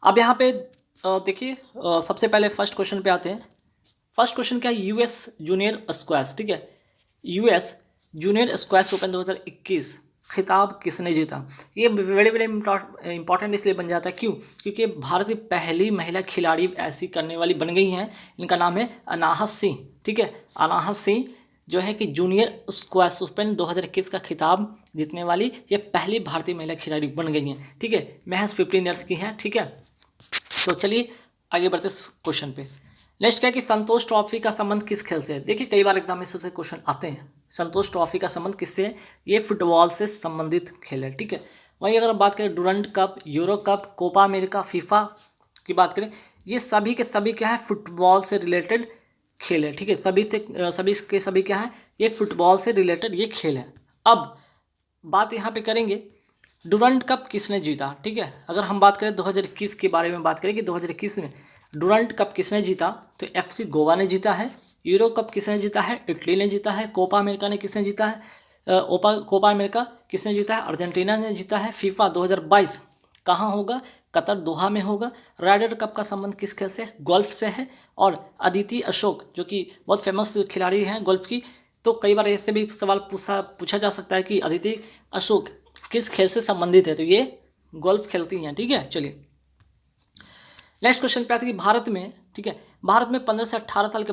अब यहाँ पे देखिए सबसे पहले फर्स्ट क्वेश्चन पे आते हैं। फर्स्ट क्वेश्चन क्या है, यूएस जूनियर स्क्वैश, ठीक है, यूएस जूनियर स्क्वैश ओपन 2021 खिताब किसने जीता। ये बड़े बड़े इंपॉर्टेंट इसलिए बन जाता है, क्यों, क्योंकि भारत की पहली महिला खिलाड़ी ऐसी करने वाली बन गई हैं। इनका नाम है अनाहत सिंह, ठीक है, अनाहत सिंह जो है कि जूनियर स्क्वैश ओपन 2021 का खिताब जीतने वाली ये पहली भारतीय महिला खिलाड़ी बन गई हैं, ठीक है, महज 15 ईयर्स की हैं, ठीक है। तो चलिए आगे बढ़ते क्वेश्चन पे। नेक्स्ट क्या है कि संतोष ट्रॉफी का संबंध किस खेल से है। देखिए कई बार एग्जाम में से क्वेश्चन आते हैं, संतोष ट्रॉफी का संबंध किससे है, ये फुटबॉल से संबंधित खेल है, ठीक है। वहीं अगर बात करें Durand Cup, Euro Cup, Copa America, FIFA की बात करें, ये सभी के सभी क्या है, फुटबॉल से रिलेटेड खेल है, ठीक है, सभी क्या है, ये फुटबॉल से रिलेटेड ये खेल है। अब बात यहाँ पे करेंगे डुरंड कप किसने जीता, ठीक है। अगर हम बात करें 2021 के बारे में बात करें कि 2021 में डुरंड कप किसने जीता, तो एफसी गोवा ने जीता है। यूरो कप किसने जीता है, इटली ने जीता है। कोपा अमेरिका ने किसने जीता है, कोपा अमेरिका किसने जीता है, अर्जेंटीना ने जीता है। फीफा 2022 कहाँ होगा, कतर दोहा में होगा। राइडर कप का संबंध किस खेल से, गोल्फ से है। और अदिति अशोक जो कि बहुत फेमस खिलाड़ी हैं गोल्फ की, तो कई बार ऐसे भी सवाल पूछा जा सकता है कि अदिति अशोक किस खेल से संबंधित है, तो ये गोल्फ खेलती हैं, ठीक है। चलिए नेक्स्ट क्वेश्चन पे आते हैं कि भारत में, ठीक है, भारत में 15 से 18 साल के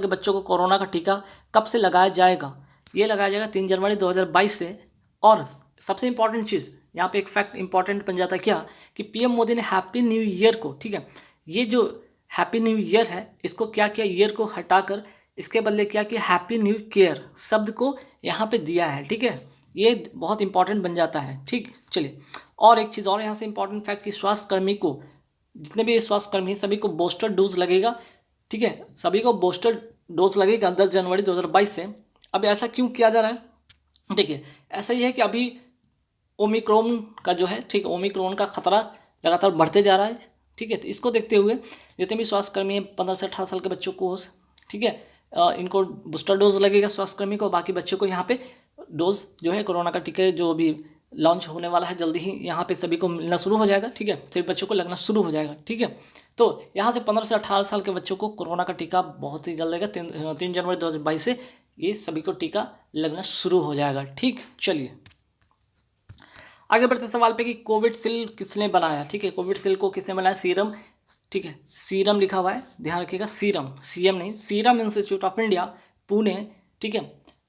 बच्चों को कोरोना का टीका कब से लगाया जाएगा। ये लगाया जाएगा 3 जनवरी 2022 से। और सबसे इंपॉर्टेंट चीज़ यहाँ पे एक फैक्ट इंपॉर्टेंट बन जाता है क्या, कि पीएम मोदी ने हैप्पी न्यू ईयर को, ठीक है, ये जो हैप्पी न्यू ईयर है इसको क्या किया, ईयर को हटाकर इसके बदले क्या किया, हैप्पी न्यू केयर शब्द को यहाँ पे दिया है, ठीक है। ये बहुत इंपॉर्टेंट बन जाता है, ठीक। चलिए और एक चीज़ और यहाँ से इंपॉर्टेंट फैक्ट कि स्वास्थ्यकर्मी को, जितने भी स्वास्थ्यकर्मी हैं सभी को बूस्टर डोज लगेगा, ठीक है, सभी को बूस्टर डोज लगेगा 10 जनवरी 2022 से। अब ऐसा क्यों किया जा रहा है, देखिए ऐसा ही है कि अभी ओमिक्रॉन का जो है, ठीक, ओमिक्रॉन का खतरा लगातार बढ़ते जा रहा है, ठीक है। तो इसको देखते हुए जितने भी स्वास्थ्यकर्मी हैं 15 से 18 साल के बच्चों को, ठीक है, इनको बूस्टर डोज लगेगा स्वास्थ्यकर्मी को, बाकी बच्चों को यहाँ पे डोज जो है कोरोना का टीका जो अभी लॉन्च होने वाला है जल्दी ही यहाँ पे सभी को मिलना शुरू हो जाएगा, ठीक है, सभी बच्चों को लगना शुरू हो जाएगा, ठीक है। तो यहाँ से 15 से 18 साल के बच्चों को कोरोना का टीका बहुत ही जल्द लगेगा, 3 जनवरी 2022 से ये सभी को टीका लगना शुरू हो जाएगा, ठीक। चलिए आगे बढ़ते सवाल पे कि कोविडशील्ड किसने बनाया, ठीक है, कोविडशील्ड को किसने बनाया, सीरम, ठीक है, सीरम लिखा हुआ है, ध्यान रखिएगा, सीरम, सीएम नहीं, serum institute of India Pune, ठीक है,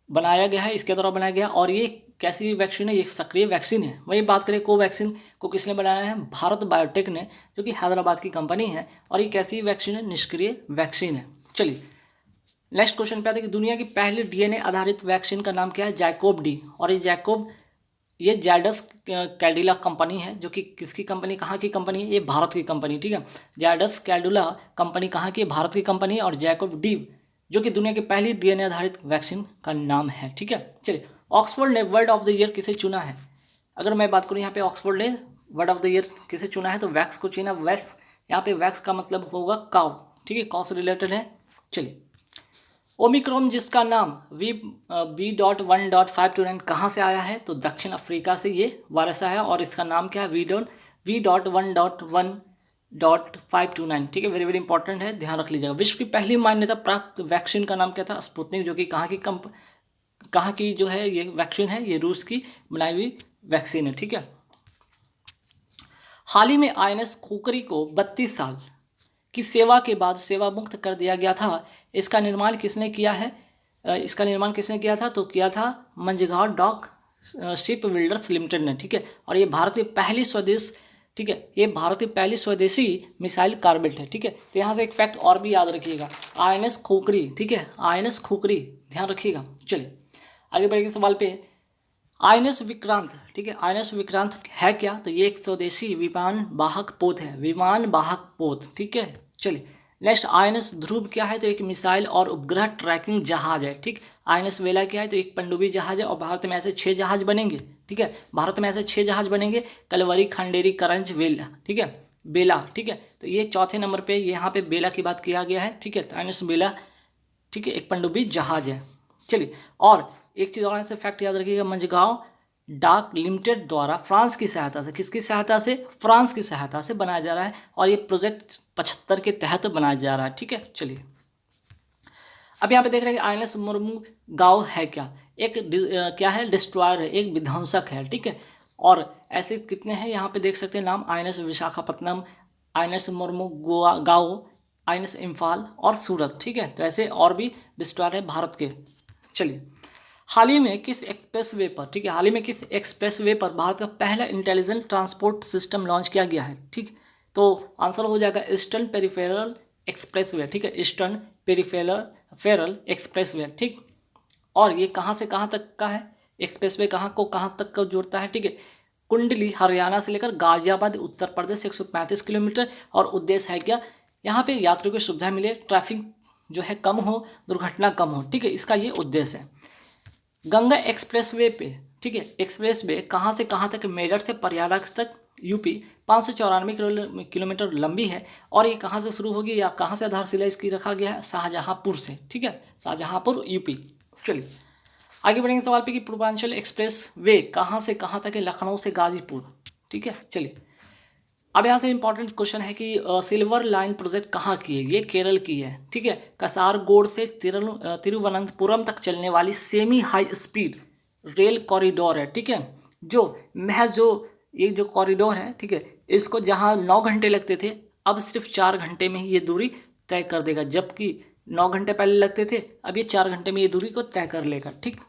बनाया गया है, इसके द्वारा बनाया गया। और ये कैसी वैक्सीन है, ये सक्रिय वैक्सीन है। वही बात करें कोवैक्सीन को किसने बनाया है, भारत बायोटेक ने, जो कि हैदराबाद की कंपनी है। और ये कैसी वैक्सीन है, निष्क्रिय वैक्सीन है। चलिए नेक्स्ट क्वेश्चन पे आते हैं कि दुनिया की पहली डीएनए आधारित वैक्सीन का नाम क्या है, जैकोब डी। और ये जायडस कैडिला कंपनी है, जो कि किसकी कंपनी, कहाँ की कंपनी है, ये भारत की कंपनी, ठीक है। जायडस कैडिला कंपनी कहाँ की, भारत की कंपनी है। और जैकोब डी जो कि दुनिया की पहली डीएनए आधारित वैक्सीन का नाम है, ठीक है। चलिए ऑक्सफोर्ड ने वर्ड ऑफ द ईयर किसे चुना है। अगर मैं बात करूँ यहाँ पे ऑक्सफोर्ड ने वर्ड ऑफ द ईयर किसे चुना है, तो वैक्स को चुना। वैक्स यहाँ पे वैक्स का मतलब होगा काउ, ठीक है, काउ से रिलेटेड है। चलिए ओमिक्रॉन जिसका नाम V.1.529 कहाँ से आया है, तो दक्षिण अफ्रीका से ये वायरस आया। और इसका नाम क्या है, V.1.529, ठीक है, वेरी वेरी इंपॉर्टेंट है, ध्यान रख लीजिएगा। विश्व की पहली मान्यता प्राप्त वैक्सीन का नाम क्या था, स्पुतनिक, जो कि कहाँ की जो है ये वैक्सीन है, ये रूस की बनाई हुई वैक्सीन है, ठीक है। हाल ही में INS खुकरी को 32 साल की सेवा के बाद सेवा मुक्त कर दिया गया था। इसका निर्माण किसने किया है, तो किया था Mazagon dock ship builders limited ने, ठीक है। और ये भारत की पहली स्वदेश, ठीक है, ये भारत की पहली स्वदेशी मिसाइल कार्बेट है, ठीक है। तो यहाँ से एक फैक्ट और भी याद रखिएगा, INS खुकरी, ठीक है, INS खुकरी, ध्यान रखिएगा। चलिए आगे बढ़ेंगे सवाल पे, INS विक्रांत, ठीक है, INS विक्रांत है क्या, तो ये एक स्वदेशी विमान वाहक पोत है, विमान वाहक पोत, ठीक है। चलिए नेक्स्ट INS ध्रुव क्या है, तो एक मिसाइल और उपग्रह ट्रैकिंग जहाज है, ठीक। INS वेला क्या है, तो एक पनडुब्बी जहाज है। और भारत में ऐसे 6 जहाज बनेंगे, ठीक है, भारत में ऐसे 6 जहाज बनेंगे, कलवरी, खंडेरी, करंज, वेला, ठीक है, बेला, ठीक है। तो ये चौथे नंबर पे यहाँ पे बेला की बात किया गया है, ठीक है, तो INS बेला, ठीक है, एक पनडुब्बी जहाज है। चलिए और एक चीज़ और ऐसे फैक्ट याद रखिएगा, मंझगांव डाक लिमिटेड द्वारा फ्रांस की सहायता से, किसकी सहायता से? फ्रांस की सहायता से बनाया जा रहा है और ये प्रोजेक्ट 75 के तहत बनाया जा रहा है। ठीक है, चलिए अब यहाँ पे देख रहे हैं कि INS मुर्मू गांव है क्या? क्या है? डिस्ट्रॉयर है, एक विध्वंसक है। ठीक है, और ऐसे कितने हैं यहाँ पे देख सकते हैं नाम, INS विशाखापत्तनम, INS मुर्मू गांव, INS इम्फाल और सूरत। ठीक है, तो ऐसे और भी डिस्ट्रॉयर है भारत के। चलिए हाल ही में किस एक्सप्रेसवे पर, ठीक है, हाल ही में किस एक्सप्रेसवे पर भारत का पहला इंटेलिजेंट ट्रांसपोर्ट सिस्टम लॉन्च किया गया है? ठीक, तो आंसर हो जाएगा ईस्टर्न पेरिफेरल एक्सप्रेसवे। ठीक है, ईस्टर्न पेरिफेरल एक्सप्रेसवे। ठीक, और ये कहाँ से कहाँ तक का है? एक्सप्रेसवे कहाँ को कहाँ तक का जोड़ता है? ठीक है, कुंडली हरियाणा से लेकर गाजियाबाद उत्तर प्रदेश 135 किलोमीटर। और उद्देश्य है क्या? यहाँ पे यात्रियों को सुविधा मिले, ट्रैफिक जो है कम हो, दुर्घटना कम हो। ठीक है, इसका ये उद्देश्य है। गंगा एक्सप्रेसवे पे, ठीक है, एक्सप्रेसवे कहाँ से कहाँ तक? मेरठ से प्रयागराज तक यूपी 594 किलोमीटर लंबी है। और ये कहाँ से शुरू होगी या कहाँ से आधारशिला इसकी रखा गया है? शाहजहाँपुर से। ठीक है, शाहजहाँपुर यूपी। चलिए आगे बढ़ेंगे सवाल पे कि पूर्वांचल एक्सप्रेस वे कहाँ से कहाँ तक है? लखनऊ से गाजीपुर। ठीक है, चलिए अब यहाँ से इंपॉर्टेंट क्वेश्चन है कि सिल्वर लाइन प्रोजेक्ट कहाँ की है? ये केरल की है। ठीक है, कासारगोड से तिरुवनंतपुरम तक चलने वाली semi high speed rail corridor है। ठीक है, जो महज जो ये जो कॉरिडोर है, ठीक है, इसको जहाँ 9 घंटे लगते थे अब सिर्फ 4 घंटे में ही ये दूरी तय कर देगा, जबकि 9 घंटे पहले लगते थे, अब ये 4 घंटे में ये दूरी को तय कर लेगा। ठीक,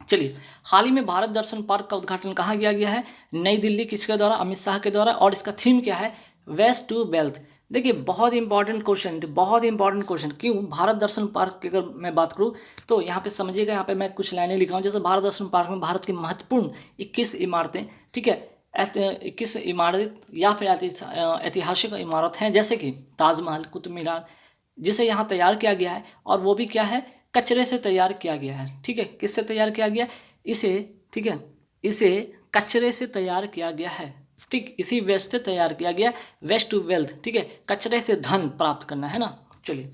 चलिए हाल ही में भारत दर्शन पार्क का उद्घाटन कहाँ किया गया है? नई दिल्ली। किसके द्वारा? अमित शाह के द्वारा। और इसका थीम क्या है? Waste to wealth. देखिए बहुत इंपॉर्टेंट क्वेश्चन, बहुत इंपॉर्टेंट क्वेश्चन। क्यों? भारत दर्शन पार्क की अगर मैं बात करूँ तो यहाँ पे समझिएगा, यहाँ पे मैं कुछ लाइनें लिखा हूँ। जैसे भारत दर्शन पार्क में भारत की महत्वपूर्ण 21 इमारतें, ठीक है, 21 इमारत या फिर ऐतिहासिक इमारत हैं, जैसे कि ताजमहल, कुतुब मीनार, जिसे यहाँ तैयार किया गया है। और वो भी क्या है? कचरे से तैयार किया गया है। ठीक है, किससे तैयार किया गया? इसे, ठीक है, इसे कचरे से तैयार किया गया है। ठीक, इसी वेस्ट से तैयार किया गया, वेस्ट टू वेल्थ। ठीक है, कचरे से धन प्राप्त करना है ना। चलिए,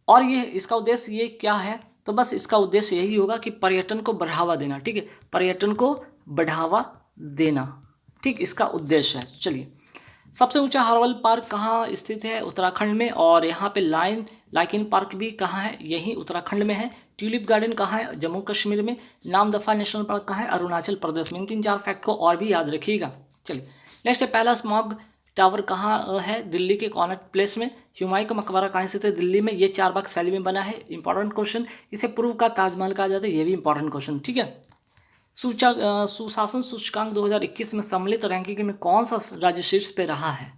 और ये इसका उद्देश्य ये क्या है? तो बस इसका उद्देश्य यही होगा कि पर्यटन को बढ़ावा देना। ठीक है, पर्यटन को बढ़ावा देना, ठीक, इसका उद्देश्य है। चलिए सबसे ऊंचा हर्बल पार्क कहाँ स्थित है? उत्तराखंड में। और यहाँ पे लाइकिन पार्क भी कहाँ है? यही उत्तराखंड में है। ट्यूलिप गार्डन कहाँ है? जम्मू कश्मीर में। नामदफा नेशनल पार्क कहाँ है? अरुणाचल प्रदेश में। इन 3-4 फैक्ट को और भी याद रखिएगा। चलिए नेक्स्ट है, पहला स्मॉग टावर कहाँ है? दिल्ली के कॉनॉट प्लेस में। हुमायूं का मकबरा कहाँ स्थित है? दिल्ली में। ये चारबाग शैली में बना है। Important question. इसे पूर्व का ताजमहल कहा जाता है, ये भी इंपॉर्टेंट क्वेश्चन। ठीक है, सुशासन सूचकांक 2021 में सम्मिलित रैंकिंग में कौन सा राज्य शीर्ष पे रहा है?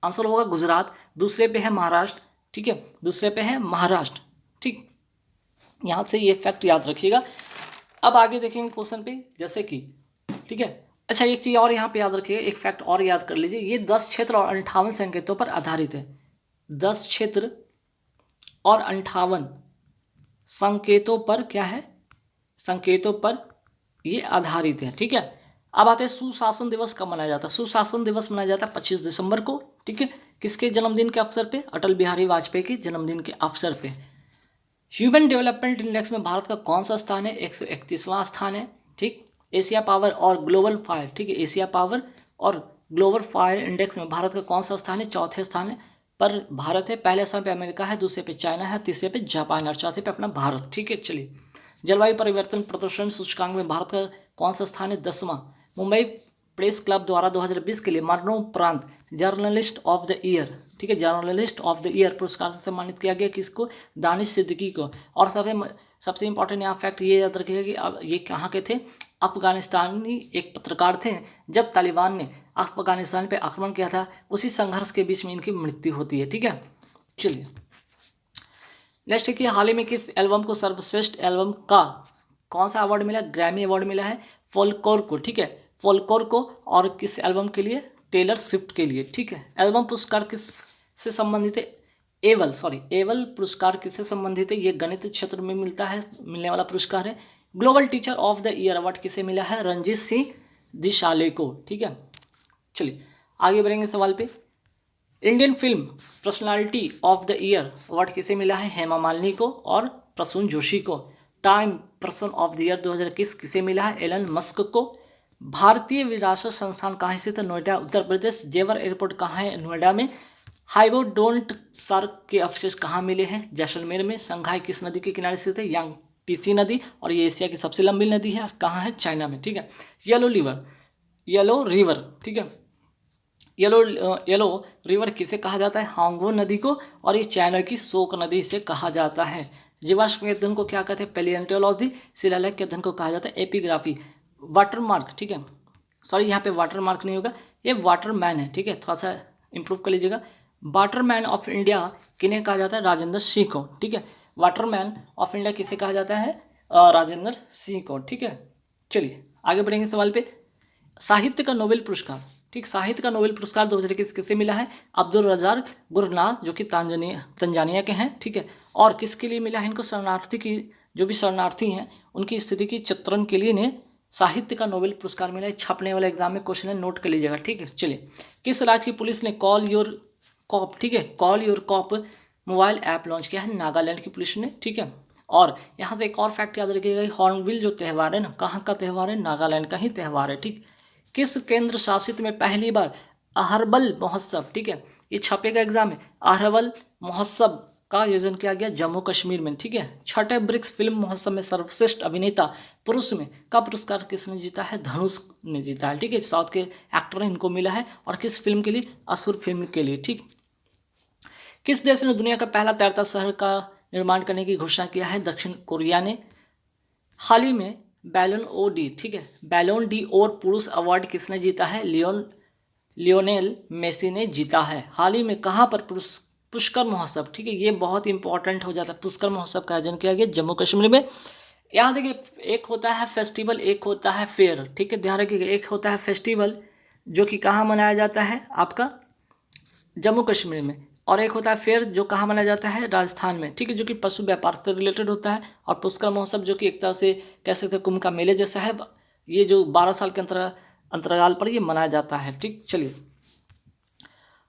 आंसर होगा गुजरात। दूसरे पे है महाराष्ट्र। ठीक है, दूसरे पे है महाराष्ट्र। ठीक, यहाँ से ये फैक्ट याद रखिएगा। अब आगे देखेंगे क्वेश्चन पे, जैसे कि, ठीक है, अच्छा एक चीज़ और यहाँ पे याद रखिएगा, एक फैक्ट और याद कर लीजिए। ये 10 क्षेत्र और 58 संकेतों पर आधारित है। 10 क्षेत्र और 58 संकेतों पर क्या है? संकेतों पर ये आधारित है। ठीक है, अब आते हैं सुशासन दिवस कब मनाया जाता है? सुशासन दिवस मनाया जाता है 25 दिसंबर को। ठीक है, किसके जन्मदिन के अवसर पे? अटल बिहारी वाजपेयी के जन्मदिन के अवसर पे। ह्यूमन डेवलपमेंट इंडेक्स में भारत का कौन सा स्थान है? 131वां स्थान है। ठीक, एशिया पावर और ग्लोबल फायर, ठीक है, एशिया पावर और ग्लोबल फायर इंडेक्स में भारत का कौन सा स्थान है? चौथे स्थान है पर भारत है। पहले स्थान पे अमेरिका है, दूसरे पे चाइना है, तीसरे पे जापान और चौथे पे अपना भारत। ठीक है, चलिए जलवायु परिवर्तन प्रदर्शन सूचकांक में भारत का कौन सा स्थान है? 10वां। मुंबई प्रेस क्लब द्वारा 2020 के लिए मरणोपरांत जर्नलिस्ट ऑफ द ईयर, ठीक है, जर्नलिस्ट ऑफ द ईयर पुरस्कार से सम्मानित किया गया। किसको? दानिश सिद्दीकी को। और सबसे इंपॉर्टेंट यहाँ फैक्ट ये याद रखिएगा कि अब ये कहाँ के थे? अफगानिस्तानी एक पत्रकार थे। जब तालिबान ने अफगानिस्तान पे आक्रमण किया था, उसी संघर्ष के बीच में इनकी मृत्यु होती है। ठीक है, चलिए नेक्स्ट है कि हाल ही में किस एल्बम को सर्वश्रेष्ठ एल्बम का कौन सा अवार्ड मिला? ग्रैमी अवार्ड मिला है फोल्कलोर को। ठीक है, फोल्कलोर को। और किस एल्बम के लिए? टेलर स्विफ्ट के लिए। ठीक है, एल्बम पुरस्कार किस से संबंधित है? एवल पुरस्कार किससे संबंधित है? ये गणित क्षेत्र में मिलने वाला पुरस्कार है। Global teacher of the year award किसे मिला है? रणजीत सिंह दिशाले को। ठीक है, चलिए आगे बढ़ेंगे सवाल पे। Indian film personality of the year award किसे मिला है? हेमा मालिनी को और प्रसून जोशी को। Time person of the year 2021 किसे मिला है? एलन मस्क को। भारतीय विरासत संस्थान कहाँ स्थित है? नोएडा उत्तर प्रदेश। जेवर एयरपोर्ट कहाँ है? नोएडा में। हाइबोडोंट शार्क के अवशेष कहाँ मिले हैं? जैसलमेर में। संघाई किस नदी के किनारे स्थित है? यांगटीसी नदी। और ये एशिया की सबसे लंबी नदी है, कहाँ है? चाइना में। ठीक है। येलो रिवर, ठीक है। येलो रिवर किसे कहा जाता है? हांगो नदी को। और ये चाइना की शोक नदी से कहा जाता है। जीवाश्म अध्ययन को क्या कहते हैं? पैलियोंटोलॉजी। शिलालेख के अध्ययन को कहा जाता है एपिग्राफी। वाटरमार्क, ठीक है, सॉरी यहाँ पे वाटरमार्क नहीं होगा, ये वाटरमैन है, ठीक है, थोड़ा सा इंप्रूव कर लीजिएगा। वाटरमैन ऑफ इंडिया किन्हें कहा जाता है? राजेंद्र सिंह को, ठीक है। वाटरमैन ऑफ इंडिया किसे कहा जाता है? राजेंद्र सिंह को, ठीक है। चलिए आगे बढ़ेंगे सवाल पे। साहित्य का नोबेल पुरस्कार, ठीक, साहित्य का नोबेल पुरस्कार 2021 किसे मिला है? अब्दुल रज़ाक गुरनाथ, जो कि तंजानिया के हैं, ठीक है। और किसके लिए मिला है इनको? शरणार्थी की, जो भी शरणार्थी हैं उनकी स्थिति की चित्रण के लिए इन्हें साहित्य का नोबेल पुरस्कार मिला है। छपने वाले एग्जाम में क्वेश्चन है, नोट कर लीजिएगा, ठीक है। चलिए, किस राज्य की पुलिस ने कॉल योर कॉप, ठीक है, call your cop mobile app launch किया है? नागालैंड की पुलिस ने, ठीक है। और यहाँ से एक और फैक्ट याद रखिएगा, हॉर्नबिल जो त्यौहार है ना, कहाँ का त्यौहार है? नागालैंड का ही त्यौहार है, ठीक। किस केंद्र शासित में पहली बार अहरबल महोत्सव, ठीक है, ये छपेगा एग्जाम में, अहरबल महोत्सव का आयोजन किया गया? जम्मू कश्मीर में, ठीक है। छठे ब्रिक्स फिल्म महोत्सव में सर्वश्रेष्ठ अभिनेता पुरुष में का पुरस्कार किसने जीता है? धनुष ने जीता है, ठीक है, साउथ के एक्टर इनको मिला है। और किस फिल्म के लिए? असुर फिल्म के लिए, ठीक। किस देश ने दुनिया का पहला तैरता शहर का निर्माण करने की घोषणा किया है? दक्षिण कोरिया ने। हाल ही में बैलन ओ डी, ठीक है, बैलोन डी और पुरुष अवार्ड किसने जीता है? लियोनेल मेसी ने जीता है। हाल ही में कहाँ पर पुष्कर महोत्सव, ठीक है, ये बहुत इंपॉर्टेंट हो जाता है, पुष्कर महोत्सव का आयोजन किया गया जम्मू कश्मीर में। यहाँ देखिए, एक होता है फेस्टिवल, एक होता है फेयर, ठीक है, ध्यान रखिएगा। एक होता है फेस्टिवल जो कि कहाँ मनाया जाता है? आपका जम्मू कश्मीर में। और एक होता है फेयर जो कहाँ मनाया जाता है? राजस्थान में, ठीक है, जो कि पशु व्यापार से रिलेटेड होता है। और पुष्कर महोत्सव जो कि एक तरह से कह सकते हैं कुंभ का मेले जैसा है, ये जो 12 साल के अंतराल पर ये मनाया जाता है, ठीक। चलिए,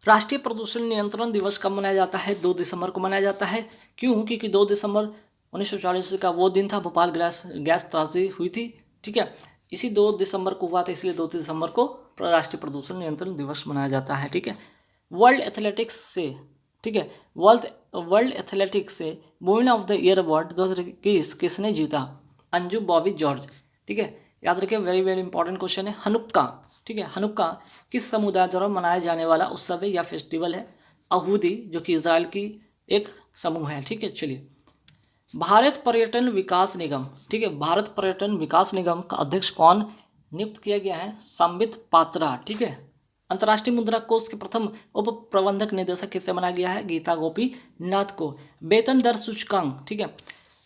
राष्ट्रीय प्रदूषण नियंत्रण दिवस कब मनाया जाता है? 2 दिसंबर को मनाया जाता है। क्यों? क्योंकि 2 दिसंबर 1940 का वो दिन था, भोपाल गैस त्रासदी हुई थी, ठीक है, इसी 2 दिसंबर को हुआ था, इसलिए 2 दिसंबर को राष्ट्रीय प्रदूषण नियंत्रण दिवस मनाया जाता है, ठीक है। वर्ल्ड एथलेटिक्स से, ठीक है, वर्ल्ड एथलेटिक्स से women of the year award 2021 किसने जीता? अंजू बॉबी जॉर्ज, ठीक है, याद रखिए, वेरी वेरी इंपॉर्टेंट क्वेश्चन है। हनुक्का, ठीक है, हनुक्का किस समुदाय द्वारा मनाया जाने वाला उत्सव है या फेस्टिवल है? यहूदी, जो कि इजराइल की एक समूह है, ठीक है। चलिए, भारत पर्यटन विकास निगम, ठीक है, भारत पर्यटन विकास निगम का अध्यक्ष कौन नियुक्त किया गया है? संबित पात्रा, ठीक है। अंतर्राष्ट्रीय मुद्रा कोष के प्रथम उप प्रबंधक निदेशक किसे बनाया गया है? गीता गोपीनाथ को। वेतन दर सूचकांक, ठीक है,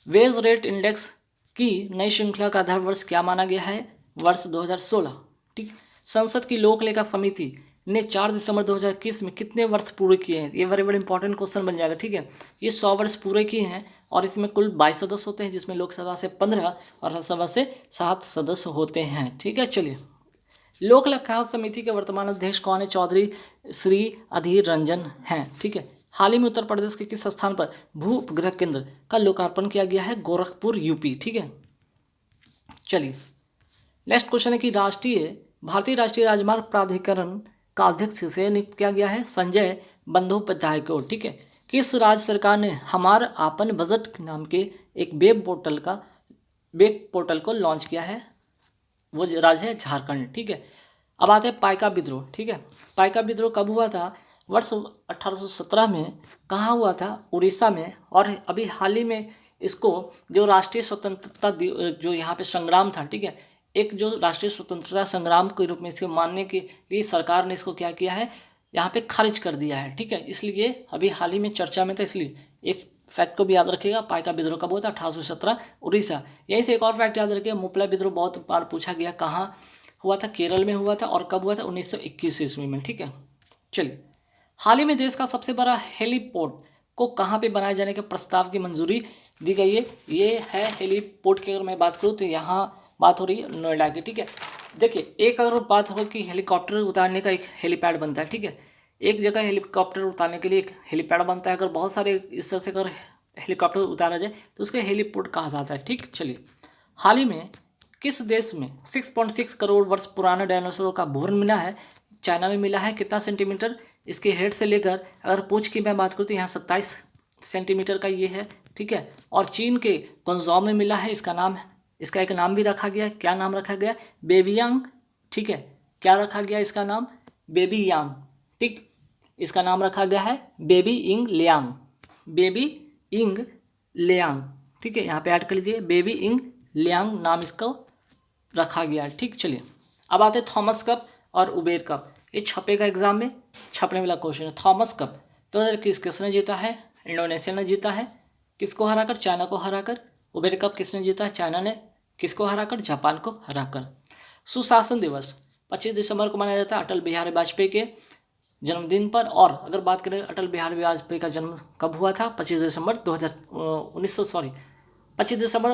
वेज रेट इंडेक्स की नई श्रृंखला का आधार वर्ष क्या माना गया है? वर्ष 2016, ठीक। संसद की लोक लेखा समिति ने 4 दिसंबर 2021 में कितने वर्ष पूरे किए हैं? ये वेरी वेरी इंपॉर्टेंट क्वेश्चन बन जाएगा, ठीक है। ये 100 वर्ष पूरे किए हैं और इसमें कुल 22 सदस्य होते हैं, जिसमें लोकसभा से 15 और राज्यसभा से 7 सदस्य होते हैं, ठीक है। चलिए, लोक लेखा समिति के वर्तमान अध्यक्ष कौन है? चौधरी श्री अधीर रंजन हैं, ठीक है। हाल ही में उत्तर प्रदेश के किस स्थान पर भू उपग्रह केंद्र का लोकार्पण किया गया है? गोरखपुर, यूपी, ठीक है। चलिए, नेक्स्ट क्वेश्चन है कि भारतीय राष्ट्रीय राजमार्ग प्राधिकरण का अध्यक्ष से नियुक्त किया गया है? संजय बंदोपाध्याय को, ठीक है। किस राज्य सरकार ने हमार आपन बजट नाम के एक वेब पोर्टल को लॉन्च किया है? वो राज्य है झारखंड, ठीक है। अब आते हैं पाइका विद्रोह, ठीक है। पाइका विद्रोह कब हुआ था? वर्ष 1817 में। कहाँ हुआ था? उड़ीसा में। और अभी हाल ही में इसको जो राष्ट्रीय स्वतंत्रता जो यहाँ पे संग्राम था, ठीक है, एक जो राष्ट्रीय स्वतंत्रता संग्राम के रूप में इसको मानने के लिए सरकार ने इसको क्या किया है? यहाँ पे खारिज कर दिया है, ठीक है। इसलिए अभी हाल ही में चर्चा में था, इसलिए एक फैक्ट को भी याद रखिएगा। पाइका विद्रोह कब हुआ था? 1817, उड़ीसा। यहीं से एक और फैक्ट याद रखिएगा, मुपला विद्रोह बहुत बार पूछा गया, कहाँ हुआ था? केरल में हुआ था। और कब हुआ था? 1921 ईस्वी में, ठीक है। चलिए, हाल ही में देश का सबसे बड़ा हेलीपोर्ट को कहाँ पे बनाए जाने के प्रस्ताव की मंजूरी दी गई है? ये है हेलीपोर्ट की अगर मैं बात करूँ तो यहाँ बात हो रही है नोएडा की, ठीक है। देखिए, एक अगर बात हो कि हेलीकॉप्टर उतारने का एक हेलीपैड बनता है, ठीक है, एक जगह हेलीकॉप्टर उतारने के लिए एक हेलीपैड बनता है। अगर बहुत सारे इस तरह से अगर हेलीकॉप्टर उतारा जाए तो उसको हेलीपोर्ट कहा जाता है। ठीक, चलिए, हाल ही में किस देश में 6.6 करोड़ वर्ष पुराना डायनासोर का भ्रूण मिला है? चाइना में मिला है। कितना सेंटीमीटर? इसके हेड से लेकर अगर पूंछ की मैं बात करूँ तो यहाँ 27 सेंटीमीटर का ये है। ठीक है, और चीन के गुंगझोउ में मिला है। इसका एक नाम भी रखा गया है। क्या नाम रखा गया? बेबी यांग। ठीक है, क्या रखा गया इसका नाम? बेबी यांग। ठीक, इसका नाम रखा गया है बेबी इंग लियांग। बेबी इंग लियांग। ठीक है, यहाँ पे ऐड कर लीजिए, बेबी इंग लियांग नाम इसको रखा गया है। ठीक, चलिए, अब आते हैं थॉमस कप और उबेर कप। ये छपेगा एग्जाम में, छपने वाला क्वेश्चन है। थॉमस कप 2021 किसने जीता है? इंडोनेशिया ने जीता है। किसको हराकर? चाइना को हराकर। उबेर कप किसने जीता है? चाइना ने। किसको हराकर? जापान को हराकर। सुशासन दिवस 25 दिसंबर को मनाया जाता है अटल बिहारी वाजपेयी के जन्मदिन पर। और अगर बात करें अटल बिहारी वाजपेयी का जन्म कब हुआ था? 25 दिसंबर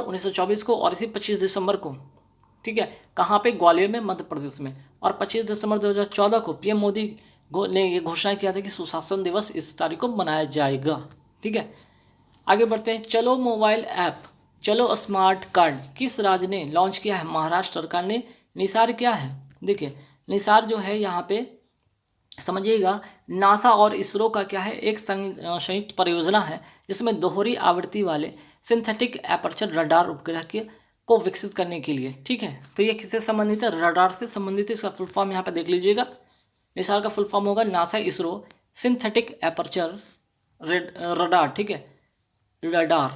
1924 को। और इसी 25 दिसंबर को, ठीक है, कहाँ पे? ग्वालियर में, मध्य प्रदेश में। और 25 दिसंबर 2014 को पीएम मोदी ने ये घोषणा किया था कि सुशासन दिवस इस तारीख को मनाया जाएगा। ठीक है, आगे बढ़ते हैं। चलो मोबाइल ऐप, चलो स्मार्ट कार्ड किस राज्य ने लॉन्च किया है? महाराष्ट्र सरकार ने। निसार क्या है? देखिए, निसार जो है यहाँ पे समझिएगा, नासा और इसरो का क्या है? एक संयुक्त परियोजना है जिसमें दोहरी आवृत्ति वाले सिंथेटिक एपर्चर रडार उपग्रह को विकसित करने के लिए। ठीक है, तो ये किससे संबंधित है? रडार से संबंधित है। इसका फुल फॉर्म यहाँ पे देख लीजिएगा। निसार का फुल फॉर्म होगा NASA ISRO synthetic aperture radar. ठीक है, रडार,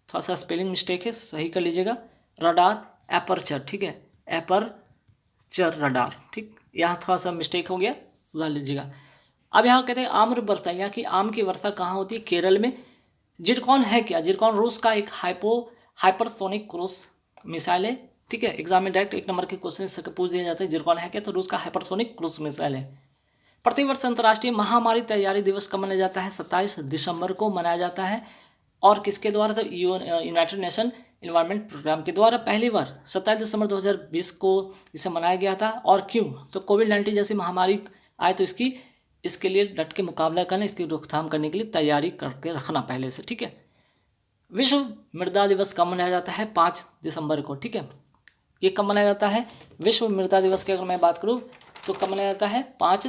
थोड़ा सा स्पेलिंग मिस्टेक है, सही कर लीजिएगा। Radar aperture. ठीक है, एपर्चर रडार। ठीक, यहाँ थोड़ा सा मिस्टेक हो गया, सुधार लीजिएगा। अब यहाँ कहते हैं आम्र वर्षा, यहाँ की आम की वर्षा कहाँ होती है? केरल में। जिरकॉन है क्या? जिरकॉन रूस का एक हाइपरसोनिक क्रूज मिसाइल है। ठीक है, एग्जाम में डायरेक्ट 1 नंबर के क्वेश्चन से पूछ दिया जाता है जिरकॉन है क्या, तो रूस का हाइपरसोनिक क्रूज मिसाइल है। प्रतिवर्ष अंतर्राष्ट्रीय महामारी तैयारी दिवस कब मनाया जाता है? 27 दिसंबर को मनाया जाता है। और किसके द्वारा? तो यूनाइटेड नेशन इन्वायरमेंट प्रोग्राम के द्वारा पहली बार 27 दिसंबर 2020 को इसे मनाया गया था। और क्यों? तो कोविड-19 जैसी महामारी आए तो इसके लिए डट के मुकाबला करना, इसकी रोकथाम करने के लिए तैयारी करके रखना पहले से। ठीक है, विश्व मृदा दिवस कब मनाया जाता है? 5 दिसंबर को। ठीक है, ये कब मनाया जाता है? विश्व मृदा दिवस की अगर मैं बात करूँ तो कब मनाया जाता है? 5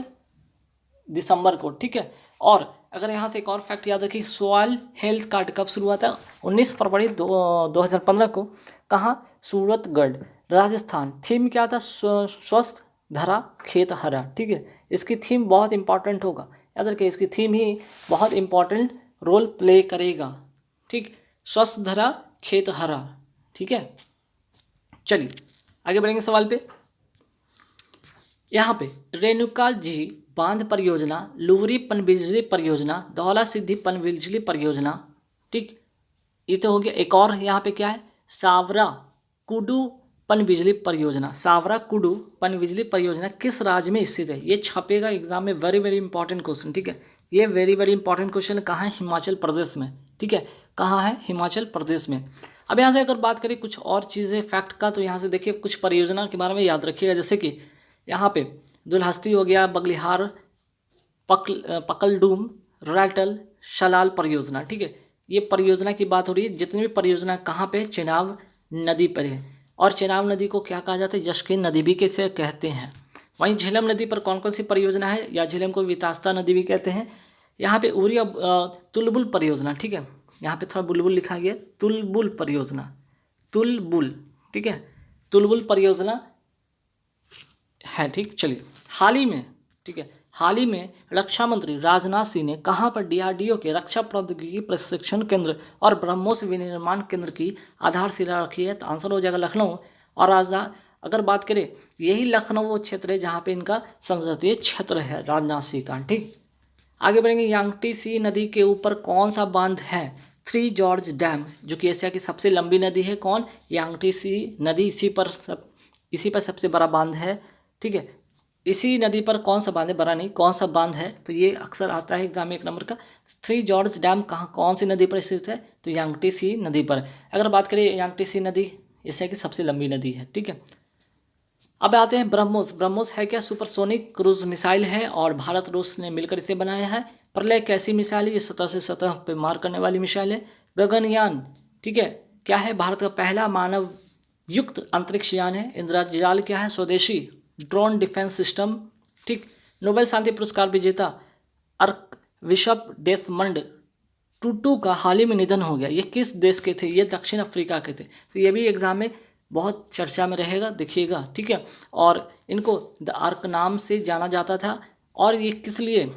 दिसंबर को। ठीक है, और अगर यहाँ से एक और फैक्ट याद रखिए, सॉइल हेल्थ कार्ड कब शुरू हुआ था? 19 फरवरी 2015 को। कहाँ? सूरतगढ़, राजस्थान। थीम क्या था? स्वस्थ धरा खेत हरा। ठीक है, इसकी थीम बहुत इंपॉर्टेंट होगा, याद रखिए, इसकी थीम ही बहुत इंपॉर्टेंट रोल प्ले करेगा। ठीक, स्वस्थ धरा खेत हरा। ठीक है, चलिए आगे बढ़ेंगे सवाल पे। यहाँ पे रेणुका जी बांध परियोजना, लुहरी पनबिजली परियोजना, धौला सिद्धि पनबिजली परियोजना। ठीक, ये तो हो गया। एक और यहाँ पे क्या है? सावरा कुडू पनबिजली परियोजना। सावरा कुडू पनबिजली परियोजना किस राज्य में स्थित है? ये छपेगा एग्जाम में, वेरी वेरी इंपॉर्टेंट क्वेश्चन। ठीक है, ये वेरी वेरी इंपॉर्टेंट क्वेश्चन कहाँ है? हिमाचल प्रदेश में। ठीक है, कहाँ है? हिमाचल प्रदेश में। अब यहाँ से अगर बात करें कुछ और चीज़ें फैक्ट का, तो यहाँ से देखिए कुछ परियोजना के बारे में याद रखिएगा, जैसे कि यहाँ पे दुल्हस्ती हो गया, बगलिहार, पकलडूम, रैटल, शलाल परियोजना। ठीक है, ये परियोजना की बात हो रही है। जितनी भी परियोजना कहाँ पे? चेनाब नदी पर है। और चेनाब नदी को क्या कहा जाता है? यश की नदी भी कैसे कहते हैं। वहीं झेलम नदी पर कौन कौन सी परियोजना है? या झेलम को वितास्ता नदी भी कहते हैं। यहाँ पे उरिया तुलबुल परियोजना। ठीक है, यहाँ पे थोड़ा बुलबुल लिखा गया, तुलबुल परियोजना, तुलबुल। ठीक है, तुलबुल परियोजना है। ठीक, चलिए, हाल ही में, ठीक है, हाल ही में रक्षा मंत्री राजनाथ सिंह ने कहाँ पर डीआरडीओ के रक्षा प्रौद्योगिकी प्रशिक्षण केंद्र और ब्रह्मोस विनिर्माण केंद्र की आधारशिला रखी है? तो आंसर हो जाएगा लखनऊ। और अगर बात करें, यही लखनऊ वो क्षेत्र है जहाँ पे इनका संसदीय क्षेत्र है राजनाथ सिंह का। ठीक, आगे बढ़ेंगे। यांगटी सी नदी के ऊपर कौन सा बांध है? 3 जॉर्ज डैम, जो कि एशिया की सबसे लंबी नदी है। कौन? यांगटी सी नदी। इसी पर सबसे बड़ा बांध है। ठीक है, इसी नदी पर कौन सा बांध है? बड़ा नहीं, कौन सा बांध है? तो ये अक्सर आता है एग्जाम में 1 नंबर का। 3 जॉर्ज डैम कहाँ, कौन सी नदी पर स्थित है? तो यांगटी सी नदी पर। अगर बात करें, यांगटी सी नदी एशिया की सबसे लंबी नदी है। ठीक है, अब आते हैं ब्रह्मोस। ब्रह्मोस है क्या? सुपरसोनिक क्रूज मिसाइल है और भारत रूस ने मिलकर इसे बनाया है। प्रलय कैसी मिसाइल है? ये सतह से सतह पे मार करने वाली मिसाइल है। गगनयान, ठीक है, क्या है, भारत का पहला मानव युक्त अंतरिक्ष यान है। इंद्रजाल क्या है, स्वदेशी ड्रोन डिफेंस सिस्टम, ठीक। नोबेल शांति पुरस्कार विजेता अर्क बिशप डेसमंड टूटू का हाल ही में निधन हो गया। ये किस देश के थे, ये दक्षिण अफ्रीका के थे। तो ये भी एग्जाम में बहुत चर्चा में रहेगा, देखिएगा, ठीक है। और इनको द आर्क नाम से जाना जाता था। और ये किस लिए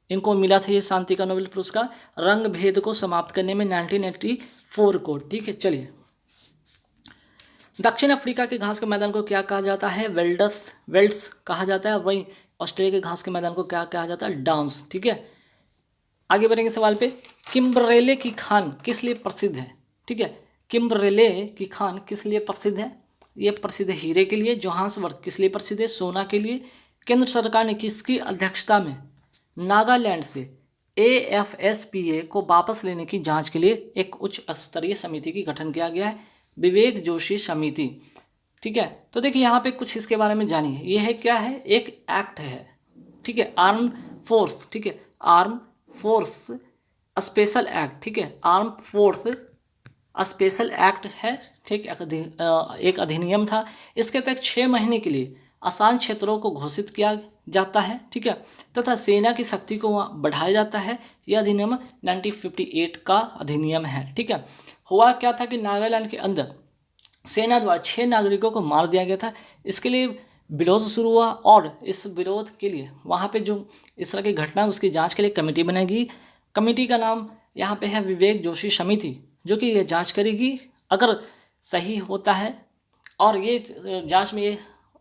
इनको मिला था ये शांति का नोबेल पुरस्कार, रंग भेद को समाप्त करने में 1984 को, ठीक है। चलिए, दक्षिण अफ्रीका के घास के मैदान को क्या कहा जाता है, वेल्ड्स कहा जाता है। वहीं ऑस्ट्रेलिया के घास के मैदान को क्या कहा जाता है, डांस, ठीक है। आगे बढ़ेंगे सवाल पे, किम्बरेले की खान किस लिए प्रसिद्ध है, ठीक है। किम्बरेले की खान किस लिए प्रसिद्ध है, ये प्रसिद्ध है हीरे के लिए। जोहान्सबर्ग किस लिए प्रसिद्ध है, सोना के लिए। केंद्र सरकार ने किसकी अध्यक्षता में नागालैंड से AFSPA को वापस लेने की जांच के लिए एक उच्च स्तरीय समिति की गठन किया गया है, विवेक जोशी समिति, ठीक है। तो देखिए यहाँ पे कुछ इसके बारे में जानिए। ये है क्या है, एक एक्ट है, ठीक है, आर्म फोर्स, ठीक है, आर्म फोर्स स्पेशल एक्ट, ठीक है, आर्म फोर्स स्पेशल एक्ट है, ठीक। एक अधिनियम था। इसके तहत 6 महीने के लिए आसान क्षेत्रों को घोषित किया जाता है, ठीक है, तथा सेना की शक्ति को बढ़ाया जाता है। यह अधिनियम 1958 का अधिनियम है, ठीक है। हुआ क्या था कि नागालैंड के अंदर सेना द्वारा 6 नागरिकों को मार दिया गया था। इसके लिए विरोध शुरू हुआ और इस विरोध के लिए वहाँ पे जो इस तरह की घटना है उसकी जांच के लिए कमेटी बनाएगी। कमेटी का नाम यहाँ पे है विवेक जोशी समिति, जो कि ये जांच करेगी। अगर सही होता है और ये जांच में ये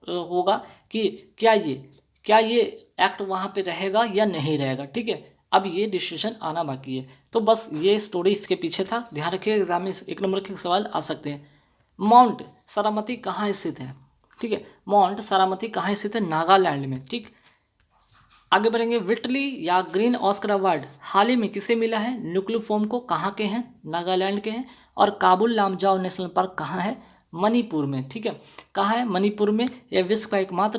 होगा कि क्या ये एक्ट वहाँ पे रहेगा या नहीं रहेगा, ठीक है। अब ये डिसीजन आना बाकी है। तो बस ये स्टोरी इसके पीछे था। ध्यान रखिए, एग्जाम में 1 नंबर के सवाल आ सकते हैं। माउंट सारामती कहाँ स्थित है, ठीक है, माउंट सारामती कहाँ स्थित है, नागालैंड में, ठीक। आगे बढ़ेंगे, विटली या ग्रीन ऑस्कर अवार्ड हाल ही में किसे मिला है, न्यूक्लियोफोर्म को, कहाँ के हैं, नागालैंड के हैं। और काबुल लामजाओ नेशनल पार्क कहाँ है, मणिपुर में, ठीक है, कहाँ है, मणिपुर में। यह विश्व का एकमात्र